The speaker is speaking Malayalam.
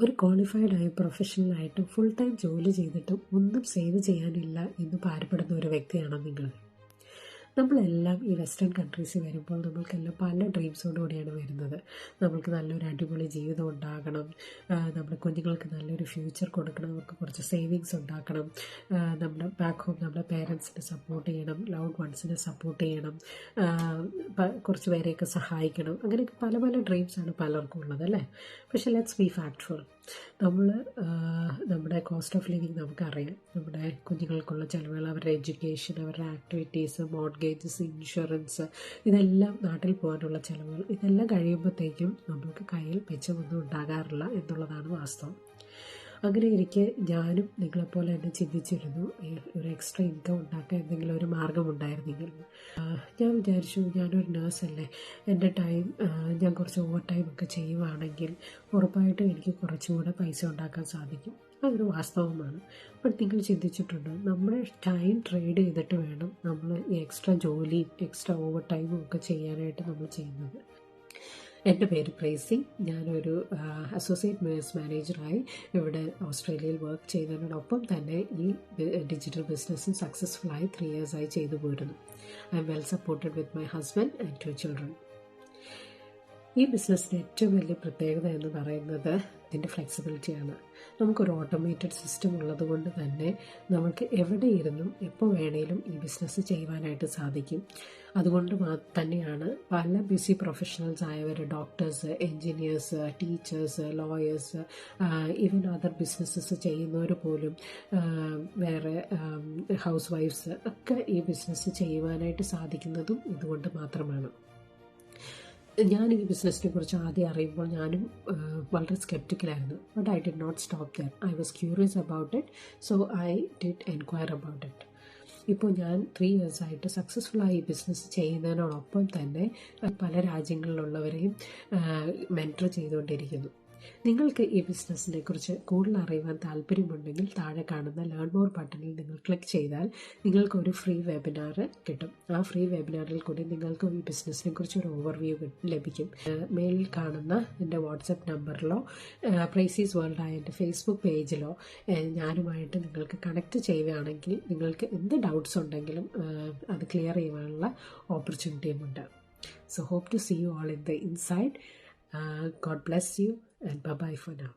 ഒരു ക്വാളിഫൈഡ് പ്രൊഫഷണലായിട്ട് ഫുൾ ടൈം ജോലി ചെയ്തിട്ടും ഒന്നും സേവ് ചെയ്യാനില്ല എന്ന് ഭാരപ്പെടുന്ന ഒരു വ്യക്തിയാണോ നിങ്ങൾ? നമ്മളെല്ലാം ഈ വെസ്റ്റേൺ കൺട്രീസിൽ വരുമ്പോൾ നമ്മൾക്കെല്ലാം പല ഡ്രീംസോടുകൂടിയാണ് വരുന്നത്. നമ്മൾക്ക് നല്ലൊരു അടിപൊളി ജീവിതം ഉണ്ടാകണം, നമ്മുടെ കുഞ്ഞുങ്ങൾക്ക് നല്ലൊരു ഫ്യൂച്ചർ കൊടുക്കണം, അവർക്ക് കുറച്ച് സേവിങ്സ് ഉണ്ടാക്കണം, നമ്മുടെ ബാക്ക് ഹോം നമ്മുടെ പേരൻസിനെ സപ്പോർട്ട് ചെയ്യണം, ലൗഡ് വൺസിനെ സപ്പോർട്ട് ചെയ്യണം, കുറച്ച് പേരെയൊക്കെ സഹായിക്കണം. അങ്ങനെയൊക്കെ പല പല ഡ്രീംസാണ് പലർക്കും ഉള്ളത് അല്ലേ. പക്ഷേ ലെറ്റ്സ് ബി ഫാക്ട്ഫുൾ. നമ്മൾ നമ്മുടെ കോസ്റ്റ് ഓഫ് ലിവിങ് നമുക്കറിയാം. നമ്മുടെ കുഞ്ഞുങ്ങൾക്കുള്ള ചിലവുകൾ, അവരുടെ എഡ്യൂക്കേഷൻ, അവരുടെ ആക്ടിവിറ്റീസ്, മോർഗേജസ്, ഇൻഷുറൻസ്, ഇതെല്ലാം നാട്ടിൽ പോകാനുള്ള ചിലവുകൾ, ഇതെല്ലാം കഴിയുമ്പോഴത്തേക്കും നമ്മൾക്ക് കയ്യിൽ മെച്ചമൊന്നും ഉണ്ടാകാറില്ല എന്നുള്ളതാണ് വാസ്തവം. അങ്ങനെ ഇരിക്കെ ഞാനും നിങ്ങളെപ്പോലെ തന്നെ ചിന്തിച്ചിരുന്നു ഒരു എക്സ്ട്രാ ഇൻകം ഉണ്ടാക്കാൻ എന്തെങ്കിലും ഒരു മാർഗം ഉണ്ടായിരുന്നെങ്കിൽ. ഞാൻ വിചാരിച്ചു, ഞാനൊരു നേഴ്സല്ലേ, എൻ്റെ ടൈം ഞാൻ കുറച്ച് ഓവർ ടൈം ഒക്കെ ചെയ്യുവാണെങ്കിൽ ഉറപ്പായിട്ടും എനിക്ക് കുറച്ചുകൂടെ പൈസ ഉണ്ടാക്കാൻ സാധിക്കും. അതൊരു വാസ്തവമാണ്. ബട്ട് നിങ്ങൾ ചിന്തിച്ചിട്ടുണ്ടോ, നമ്മുടെ ടൈം ട്രേഡ് ചെയ്തിട്ട് വേണം നമ്മൾ ഈ എക്സ്ട്രാ ജോലിയും എക്സ്ട്രാ ഓവർ ടൈമും ഒക്കെ ചെയ്യാനായിട്ട് നമ്മൾ ചെയ്യുന്നത്. എൻ്റെ പേര് പ്രേസി. ഞാനൊരു അസോസിയേറ്റ് നേഴ്സ് മാനേജറായി ഇവിടെ ഓസ്ട്രേലിയയിൽ വർക്ക് ചെയ്യുന്നതിനോടൊപ്പം തന്നെ ഈ ഡിജിറ്റൽ ബിസിനസ്സും സക്സസ്ഫുള്ളായി 3 years ചെയ്തു പോരുന്നു. I M well supported with my husband and 2 children. ഈ ബിസിനസ്സിൻ്റെ ഏറ്റവും വലിയ പ്രത്യേകത എന്ന് പറയുന്നത് ഇതിൻ്റെ ഫ്ലെക്സിബിലിറ്റിയാണ്. നമുക്കൊരു ഓട്ടോമേറ്റഡ് സിസ്റ്റം ഉള്ളത് കൊണ്ട് തന്നെ നമുക്ക് എവിടെ ഇരുന്നും എപ്പോൾ വേണേലും ഈ ബിസിനസ് ചെയ്യുവാനായിട്ട് സാധിക്കും. അതുകൊണ്ട് തന്നെയാണ് പല ബിസി പ്രൊഫഷണൽസ് ആയവർ, doctors, engineers, teachers, lawyers, even other businesses ചെയ്യുന്നവർ പോലും, വേറെ ഹൗസ് വൈഫ്സ് ഒക്കെ ഈ ബിസിനസ് ചെയ്യുവാനായിട്ട് സാധിക്കുന്നതും ഇതുകൊണ്ട് മാത്രമാണ്. ഞാൻ ഈ ബിസിനസ്സിനെ കുറിച്ച് ആദ്യം അറിയുമ്പോൾ ഞാനും വളരെ സ്കെപ്റ്റിക്കലായിരുന്നു. But I did not stop there. I was curious about it, so I did enquire about it. ഇപ്പോൾ ഞാൻ 3 years സക്സസ്ഫുള്ളായി ബിസിനസ് ചെയ്യുന്നതിനോടൊപ്പം തന്നെ പല രാജ്യങ്ങളിലുള്ളവരെയും മെൻറ്റർ ചെയ്തുകൊണ്ടിരിക്കുന്നു. നിങ്ങൾക്ക് ഈ ബിസിനസ്സിനെ കുറിച്ച് കൂടുതൽ അറിയുവാൻ താല്പര്യമുണ്ടെങ്കിൽ താഴെ കാണുന്ന ലേൺ മോർ ബട്ടണിൽ നിങ്ങൾ ക്ലിക്ക് ചെയ്താൽ നിങ്ങൾക്കൊരു ഫ്രീ വെബിനാർ കിട്ടും. ആ ഫ്രീ വെബിനാറിൽ കൂടി നിങ്ങൾക്ക് ഈ ബിസിനസ്സിനെ കുറിച്ച് ഒരു ഓവർവ്യൂ ലഭിക്കും. മേലിൽ കാണുന്ന എൻ്റെ വാട്സപ്പ് നമ്പറിലോ പ്രൈസീസ് വേൾഡ് ആയ എൻ്റെ ഫേസ്ബുക്ക് പേജിലോ ഞാനുമായിട്ട് നിങ്ങൾക്ക് കണക്ട് ചെയ്യുകയാണെങ്കിൽ നിങ്ങൾക്ക് എന്ത് ഡൗട്ട്സ് ഉണ്ടെങ്കിലും അത് ക്ലിയർ ചെയ്യുവാനുള്ള ഓപ്പർച്യൂണിറ്റിയുമുണ്ട്. So hope to see you all in the inside. God bless you and bye-bye for now.